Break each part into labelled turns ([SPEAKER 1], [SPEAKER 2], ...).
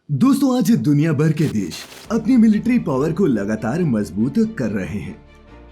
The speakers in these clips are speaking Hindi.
[SPEAKER 1] दोस्तों, आज दुनिया भर के देश अपनी मिलिट्री पावर को लगातार मजबूत कर रहे हैं।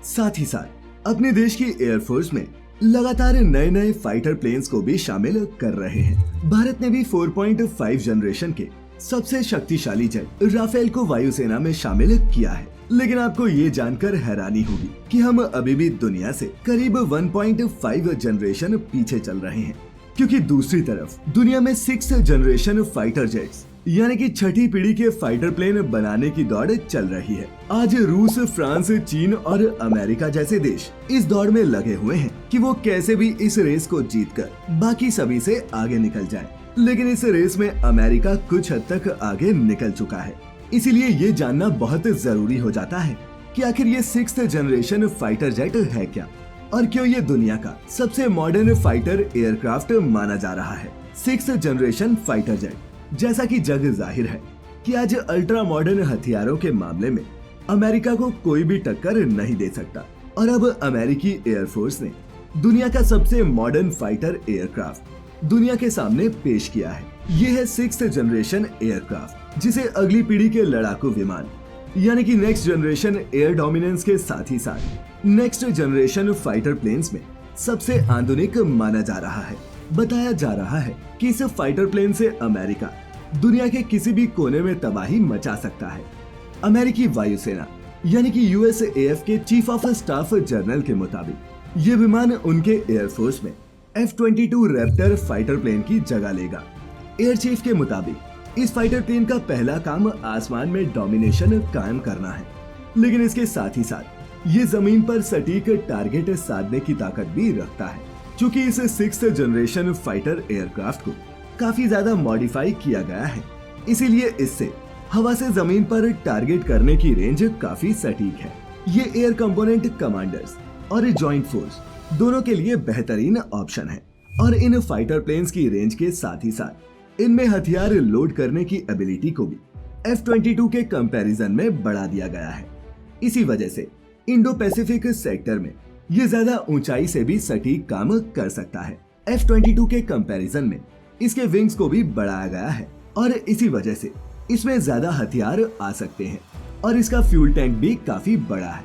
[SPEAKER 1] साथ ही साथ अपने देश की एयरफोर्स में लगातार नए नए फाइटर प्लेन्स को भी शामिल कर रहे हैं। भारत ने भी 4.5 जनरेशन के सबसे शक्तिशाली जेट राफेल को वायुसेना में शामिल किया है। लेकिन आपको ये जानकर हैरानी होगी कि हम अभी भी दुनिया से करीब 1.5 जनरेशन पीछे चल रहे हैं, क्योंकि दूसरी तरफ दुनिया में 6 जनरेशन फाइटर जेट्स यानी कि छठी पीढ़ी के फाइटर प्लेन बनाने की दौड़ चल रही है। आज रूस, फ्रांस, चीन और अमेरिका जैसे देश इस दौड़ में लगे हुए हैं कि वो कैसे भी इस रेस को जीतकर बाकी सभी से आगे निकल जाए। लेकिन इस रेस में अमेरिका कुछ हद तक आगे निकल चुका है। इसीलिए ये जानना बहुत जरूरी हो जाता है कि आखिर ये 6th जनरेशन फाइटर जेट है क्या, और क्यों ये दुनिया का सबसे मॉडर्न फाइटर एयरक्राफ्ट माना जा रहा है। 6th जनरेशन फाइटर जेट, जैसा कि जग जाहिर है कि आज अल्ट्रा मॉडर्न हथियारों के मामले में अमेरिका को कोई भी टक्कर नहीं दे सकता। और अब अमेरिकी एयरफोर्स ने दुनिया का सबसे मॉडर्न फाइटर एयरक्राफ्ट दुनिया के सामने पेश किया है। ये है 6th जनरेशन एयरक्राफ्ट, जिसे अगली पीढ़ी के लड़ाकू विमान यानी कि नेक्स्ट जनरेशन एयर डोमिनेंस के साथ ही साथ नेक्स्ट जनरेशन फाइटर प्लेन्स में सबसे आधुनिक माना जा रहा है। बताया जा रहा है कि इस फाइटर प्लेन से अमेरिका दुनिया के किसी भी कोने में तबाही मचा सकता है। अमेरिकी वायुसेना यानी कि USAF के चीफ ऑफ स्टाफ जनरल के मुताबिक ये विमान उनके एयरफोर्स में F-22 रैप्टर फाइटर प्लेन की जगह लेगा। एयर चीफ के मुताबिक इस फाइटर प्लेन का पहला काम आसमान में डोमिनेशन कायम करना है, लेकिन इसके साथ ही साथ ये जमीन पर सटीक टारगेट साधने की ताकत भी रखता है। चूंकि इस 6th जनरेशन फाइटर एयरक्राफ्ट को काफी ज्यादा मॉडिफाई किया गया है, इसीलिए इससे हवा से जमीन पर टारगेट करने की रेंज काफी सटीक है। ये एयर कंपोनेंट कमांडर्स और जॉइंट फोर्स दोनों के लिए बेहतरीन ऑप्शन है। और इन फाइटर प्लेन्स की रेंज के साथ ही साथ इनमें हथियार लोड करने की एबिलिटी को भी F-22 के कंपैरिजन में बढ़ा दिया गया है। इसी वजह से इंडो पैसिफिक सेक्टर में ये ज्यादा ऊंचाई से भी सटीक काम कर सकता है। F-22 के कंपैरिजन में इसके विंग्स को भी बढ़ाया गया है और इसी वजह से इसमें ज्यादा हथियार आ सकते हैं। और इसका फ्यूल टैंक भी काफी बड़ा है,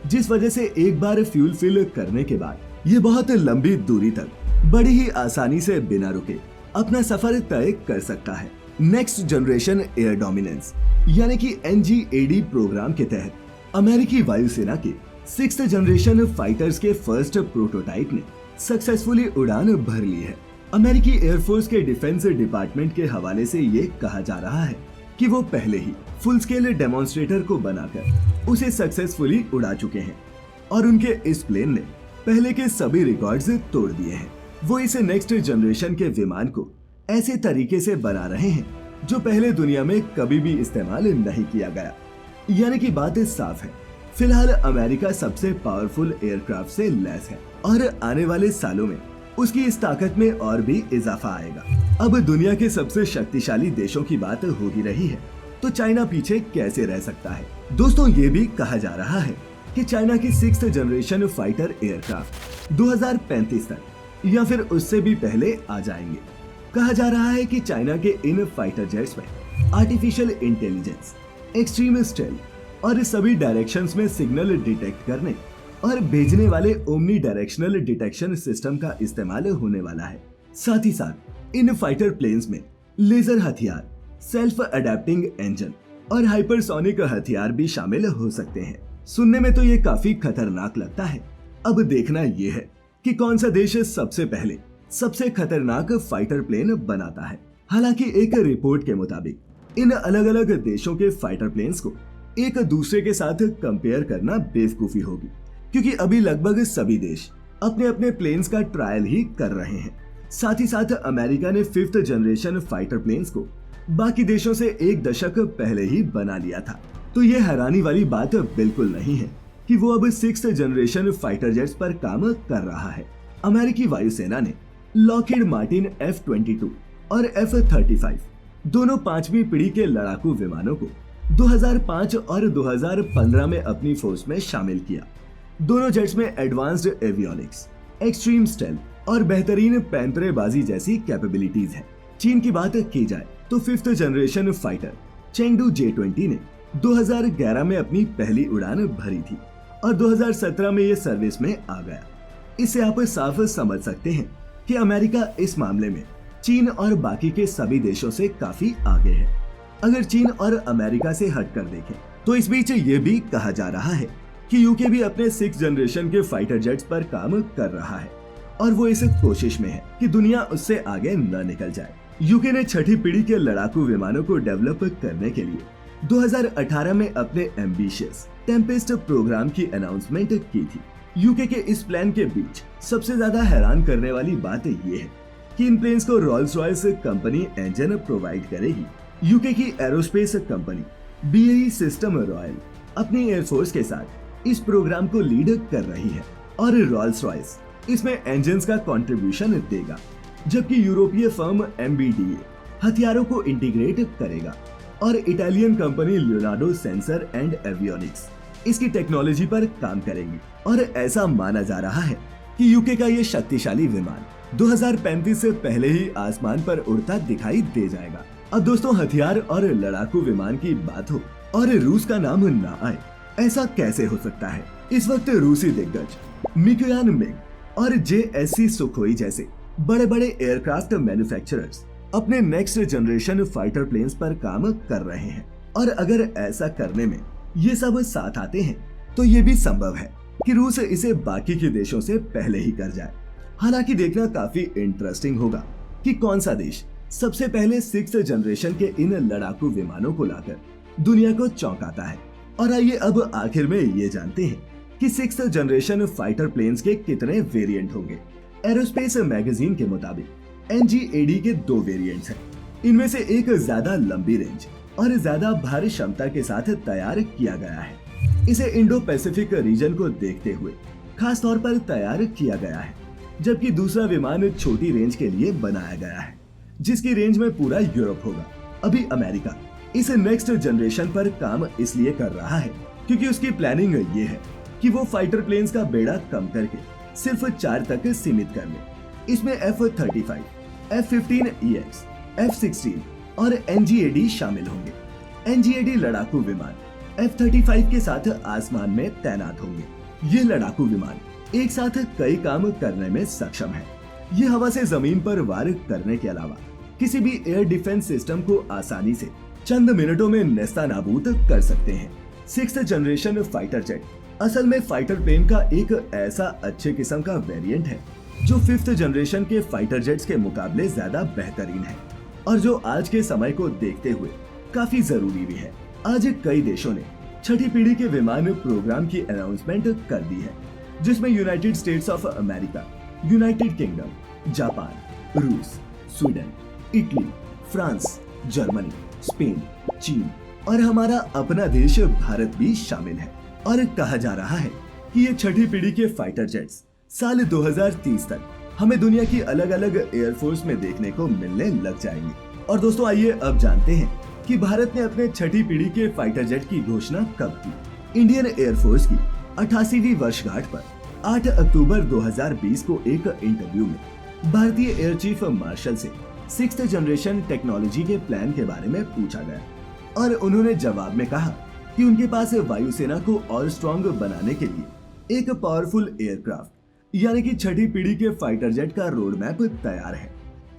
[SPEAKER 1] जिस वजह से एक बार फ्यूल फिल करने के बाद ये बहुत लंबी दूरी तक बड़ी ही आसानी से बिना रुके अपना सफर तय कर सकता है। नेक्स्ट जनरेशन एयर डोमिनेंस यानी कि NGAD प्रोग्राम के तहत अमेरिकी वायुसेना के 6th जनरेशन फाइटर्स के फर्स्ट प्रोटोटाइप ने सक्सेसफुली उड़ान भर ली है। अमेरिकी एयरफोर्स के डिफेंस डिपार्टमेंट के हवाले से ये कहा जा रहा है कि वो पहले ही फुल स्केल डेमोन्स्ट्रेटर को बनाकर उसे सक्सेसफुली उड़ा चुके हैं और उनके इस प्लेन ने पहले के सभी रिकॉर्ड्स तोड़ दिए हैं। वो इस नेक्स्ट जनरेशन के विमान को ऐसे तरीके से बना रहे हैं जो पहले दुनिया में कभी भी इस्तेमाल नहीं किया गया। यानी कि बात साफ है, फिलहाल अमेरिका सबसे पावरफुल एयरक्राफ्ट से लैस है और आने वाले सालों में उसकी इस ताकत में और भी इजाफा आएगा। अब दुनिया के सबसे शक्तिशाली देशों की बात हो ही रही है, तो चाइना पीछे कैसे रह सकता है। दोस्तों, ये भी कहा जा रहा है कि चाइना की 6th जनरेशन फाइटर एयरक्राफ्ट 2035 तक या फिर उससे भी पहले आ जाएंगे। कहा जा रहा है कि चाइना के इन फाइटर जेट्स में आर्टिफिशियल इंटेलिजेंस, एक्सट्रीम स्टेल्थ और सभी डायरेक्शंस में सिग्नल डिटेक्ट करने और भेजने वाले ओमनी डायरेक्शनल डिटेक्शन सिस्टम का इस्तेमाल होने वाला है। साथ ही साथ इन फाइटर प्लेन्स में लेजर हथियार, सेल्फ अडेप्टिंग इंजन और हाइपरसोनिक हथियार भी शामिल हो सकते हैं। सुनने में तो ये काफी खतरनाक लगता है। अब देखना ये है कि कौन सा देश सबसे पहले सबसे खतरनाक फाइटर प्लेन बनाता है। हालांकि एक रिपोर्ट के मुताबिक इन अलग अलग देशों के फाइटर प्लेन्स को एक दूसरे के साथ कंपेयर करना बेवकूफी होगी, क्योंकि अभी लगभग सभी देश अपने अपने प्लेन्स का ट्रायल ही कर रहे हैं। साथ ही साथ अमेरिका ने 5th जनरेशन फाइटर प्लेन्स को बाकी देशों से 1 दशक पहले ही बना लिया था। तो ये हैरानी वाली बात बिल्कुल नहीं है कि वो अब 6th जनरेशन फाइटर जेट्स पर काम कर रहा है। अमेरिकी वायुसेना ने लॉकहीड मार्टिन F-22 और F-35 दोनों 5वीं पीढ़ी के लड़ाकू विमानों को 2005 और 2015 में अपनी फोर्स में शामिल किया। दोनों जेट्स में एडवांस्ड एवियोनिक्स, एक्सट्रीम स्टेल्थ और बेहतरीन पैंतरेबाजी जैसी कैपेबिलिटीज है। चीन की बात की जाए तो 5th generation fighter Chengdu J-20 ने 2011 में अपनी पहली उड़ान भरी थी और 2017 में ये सर्विस में आ गया। इससे आप साफ समझ सकते हैं कि अमेरिका इस मामले में चीन और बाकी के सभी देशों से काफी आगे है। अगर चीन और अमेरिका से हटकर देखें तो इस बीच ये भी कहा जा रहा है कि यूके भी अपने 6th जनरेशन के फाइटर जेट्स पर काम कर रहा है और वो इस कोशिश में है कि दुनिया उससे आगे न निकल जाए। यूके ने 6ठी पीढ़ी के लड़ाकू विमानों को डेवलप करने के लिए 2018 में अपने एम्बिशियस टेम्पेस्ट प्रोग्राम की अनाउंसमेंट की थी। यूके के इस प्लान के बीच सबसे ज्यादा हैरान करने वाली बात ये है कि इन प्लेन्स को Rolls Royce company engine provide करेगी। यूके की aerospace company BAE system royal अपनी एयरफोर्स के साथ इस प्रोग्राम को लीड कर रही है और रॉल्स रॉयस इसमें इंजन्स का कंट्रीब्यूशन देगा, जबकि यूरोपीय फर्म MBDA हथियारों को इंटीग्रेट करेगा और Italian company Leonardo sensor and avionics इसकी टेक्नोलॉजी पर काम करेगी। और ऐसा माना जा रहा है कि यूके का ये शक्तिशाली विमान 2035 से पहले ही आसमान पर उड़ता दिखाई दे जाएगा। अब दोस्तों, हथियार और लड़ाकू विमान की बात हो और रूस का नाम ना आए, ऐसा कैसे हो सकता है? इस वक्त रूसी दिग्गज मिकोयान मिग और JSC सुखोई जैसे बड़े बड़े एयरक्राफ्ट मैन्युफैक्चरर्स अपने नेक्स्ट जनरेशन फाइटर प्लेन्स पर काम कर रहे हैं। और अगर ऐसा करने में ये सब साथ आते हैं तो ये भी संभव है कि रूस इसे बाकी के देशों से पहले ही कर जाए। हालांकि देखना काफी इंटरेस्टिंग होगा कि कौन सा देश सबसे पहले 6th जनरेशन के इन लड़ाकू विमानों को लाकर दुनिया को चौंकाता है। और आइए अब आखिर में ये जानते हैं कि 6th जनरेशन फाइटर प्लेन्स के कितने वेरिएंट होंगे। एरोस्पेस मैगजीन के मुताबिक NGAD के 2 वेरिएंट्स हैं। इनमें से एक ज्यादा लंबी रेंज और ज्यादा भारी क्षमता के साथ तैयार किया गया है। इसे इंडो पैसिफिक रीजन को देखते हुए खास तौर पर तैयार किया गया है, जबकि दूसरा विमान छोटी रेंज के लिए बनाया गया है, जिसकी रेंज में पूरा यूरोप होगा। अभी अमेरिका इस नेक्स्ट जनरेशन पर काम इसलिए कर रहा है क्योंकि उसकी प्लानिंग ये है कि वो फाइटर प्लेन्स का बेड़ा कम करके सिर्फ 4 तक सीमित कर ले। इसमें F-35, F-15EX, F-16 और NGAD शामिल होंगे। NGAD लड़ाकू विमान F-35 के साथ आसमान में तैनात होंगे। ये लड़ाकू विमान एक साथ कई काम करने में सक्षम है। ये हवा से जमीन पर वार करने के अलावा किसी भी एयर डिफेंस सिस्टम को आसानी से चंद मिनटों में नेस्तानाबूद कर सकते हैं। 6th जनरेशन फाइटर जेट असल में फाइटर प्लेन का एक ऐसा अच्छे किस्म का वेरिएंट है जो 5th जनरेशन के फाइटर जेट्स के मुकाबले ज्यादा बेहतरीन है और जो आज के समय को देखते हुए काफी जरूरी भी है। आज कई देशों ने 6ठी पीढ़ी के विमान प्रोग्राम की अनाउंसमेंट कर दी है, जिसमें United States of America, United Kingdom, Japan, रूस, Sweden, Italy, France, Germany, Spain, चीन और हमारा अपना देश भारत भी शामिल है। और कहा जा रहा है कि ये 6ठी पीढ़ी के फाइटर जेट्स साल 2030 तक हमें दुनिया की अलग अलग एयरफोर्स में देखने को मिलने लग जाएंगे। और दोस्तों, आइए अब जानते हैं कि भारत ने अपने 6ठी पीढ़ी के फाइटर जेट की घोषणा कब की। इंडियन एयरफोर्स की 88वीं वर्षगांठ पर 8 अक्टूबर 2020 को एक इंटरव्यू में भारतीय एयर चीफ मार्शल से 6th जनरेशन टेक्नोलॉजी के प्लान के बारे में पूछा गया और उन्होंने जवाब में कहा कि उनके पास वायुसेना को और स्ट्रॉन्ग बनाने के लिए एक पावरफुल एयरक्राफ्ट यानी कि 6ठी पीढ़ी के फाइटर जेट का रोड मैप तैयार है।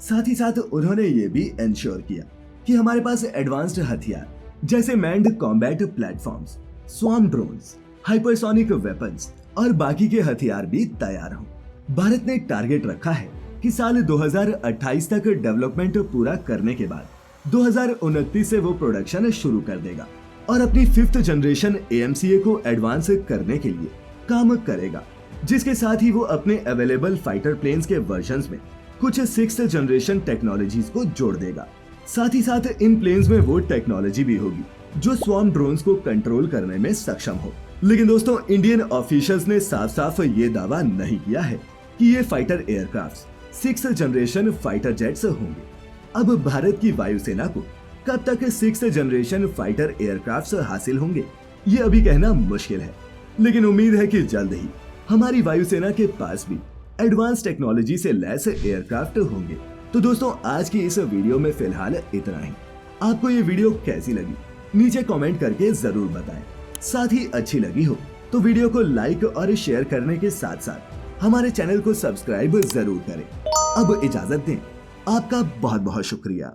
[SPEAKER 1] साथ ही साथ उन्होंने ये भी इंश्योर किया कि हमारे पास एडवांस्ड हथियार जैसे manned combat platforms, swarm drones, hypersonic weapons और बाकी के हथियार भी तैयार हों। भारत ने टारगेट रखा है कि साल 2028 तक डेवलपमेंट पूरा करने के बाद 2029 से वो प्रोडक्शन शुरू कर देगा और अपनी 5th जनरेशन AMCA को एडवांस करने के लिए काम करेगा, जिसके साथ ही वो अपने अवेलेबल फाइटर प्लेन्स के वर्जन्स में कुछ 6th जनरेशन टेक्नोलॉजीज को जोड़ देगा। साथ ही साथ इन प्लेन्स में वो टेक्नोलॉजी भी होगी जो स्वार्म ड्रोन्स को कंट्रोल करने में सक्षम हो। लेकिन दोस्तों, इंडियन ऑफिशियल्स ने साफ साफ ये दावा नहीं किया है कि ये fighter aircraft 6th generation fighter jets होंगे। अब भारत की वायुसेना को कब तक 6th जनरेशन फाइटर एयरक्राफ्ट हासिल होंगे, ये अभी कहना मुश्किल है, लेकिन उम्मीद है कि जल्द ही हमारी वायुसेना के पास भी एडवांस टेक्नोलॉजी से लैस एयरक्राफ्ट होंगे। तो दोस्तों आज की इस वीडियो में फिलहाल इतना ही। आपको ये वीडियो कैसी लगी नीचे कमेंट करके जरूर बताएं। साथ ही अच्छी लगी हो तो वीडियो को लाइक और शेयर करने के साथ साथ हमारे चैनल को सब्सक्राइब जरूर करें। अब इजाजत दें, आपका बहुत बहुत शुक्रिया।